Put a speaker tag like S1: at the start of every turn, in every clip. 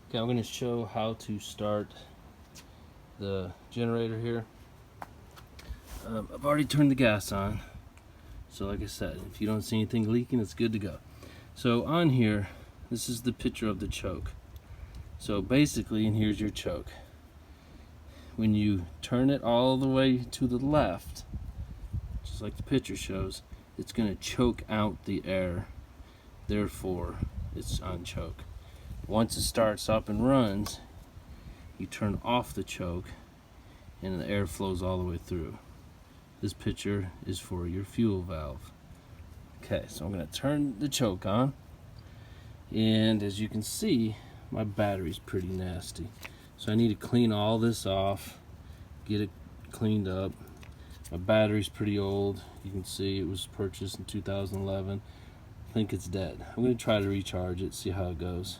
S1: Okay, I'm going to show how to start the generator here. I've already turned the gas on, so like I said, if you don't see anything leaking, it's good to go. So on here, this is the picture of the choke. So basically, and here's your choke. When you turn it all the way to the left, just like the picture shows, it's going to choke out the air, therefore it's on choke. Once it starts up and runs, you turn off the choke and the air flows all the way through. This picture is for your fuel valve. Okay, so I'm going to turn the choke on, and as you can see, my battery's pretty nasty. So I need to clean all this off, get it cleaned up. My battery's pretty old. You can see it was purchased in 2011. I think it's dead. I'm going to try to recharge it, see how it goes.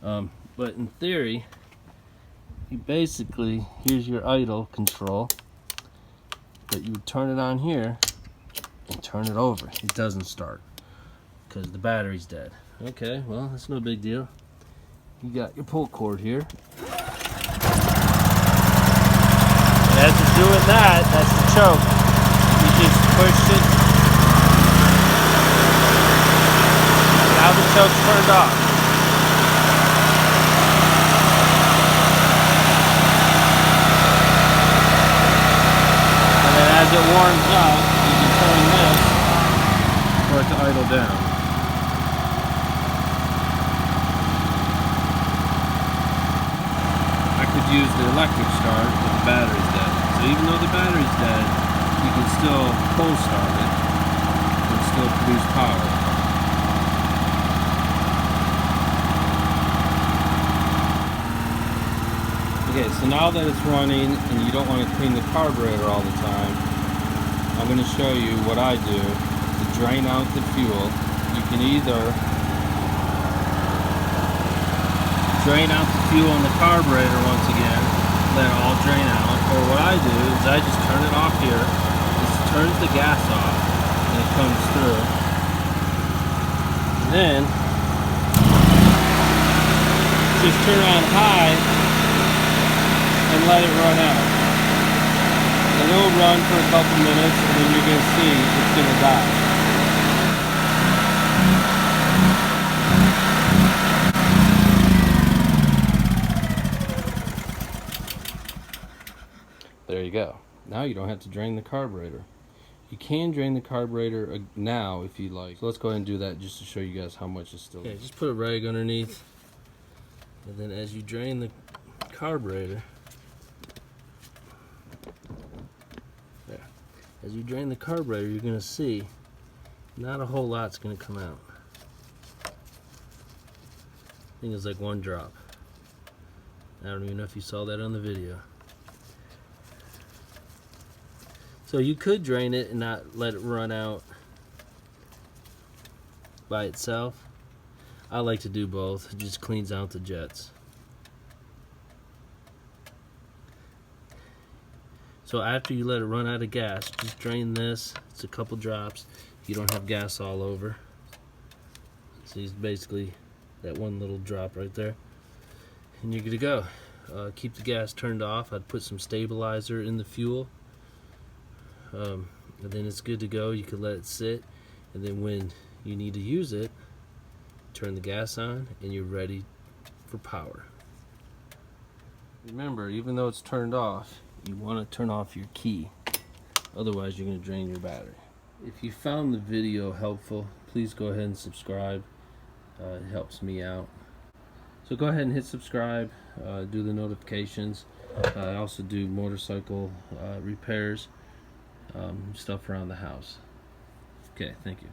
S1: But in theory, you basically, here's your idle control, but you would turn it on here and turn it over. It doesn't start because the battery's dead. Okay, well, that's no big deal. You got your pull cord here. And as you're doing that, that's the choke. You just push it. Now the choke's turned off. As it warms up, you can turn this for it to idle down. I could use the electric start, but the battery's dead. So even though the battery's dead, you can still cold start it and still produce power. Okay, so now that it's running and you don't want to clean the carburetor all the time, I'm going to show you what I do to drain out the fuel. You can either drain out the fuel in the carburetor once again, let it all drain out, or what I do is I just turn it off here. This turns the gas off and it comes through. And then just turn on high and let it run out. And it'll run for a couple minutes, and then you're going to see it's going to die. There you go. Now you don't have to drain the carburetor. You can drain the carburetor now if you like. So let's go ahead and do that just to show you guys how much is still. Okay, just put a rag underneath, and then as you drain the carburetor, as you drain the carburetor, you're going to see not a whole lot's going to come out. I think it's like one drop. I don't even know if you saw that on the video. So you could drain it and not let it run out by itself. I like to do both. It just cleans out the jets. So after you let it run out of gas, just drain this. It's a couple drops. You don't have gas all over. So it's basically that one little drop right there. And you're good to go. Keep the gas turned off. I'd put some stabilizer in the fuel. And then it's good to go. You can let it sit. And then when you need to use it, turn the gas on and you're ready for power. Remember, even though it's turned off, you want to turn off your key, otherwise you're going to drain your battery. If you found the video helpful, please go ahead and subscribe. It helps me out. So go ahead and hit subscribe, do the notifications. I also do motorcycle repairs, stuff around the house. Okay, thank you.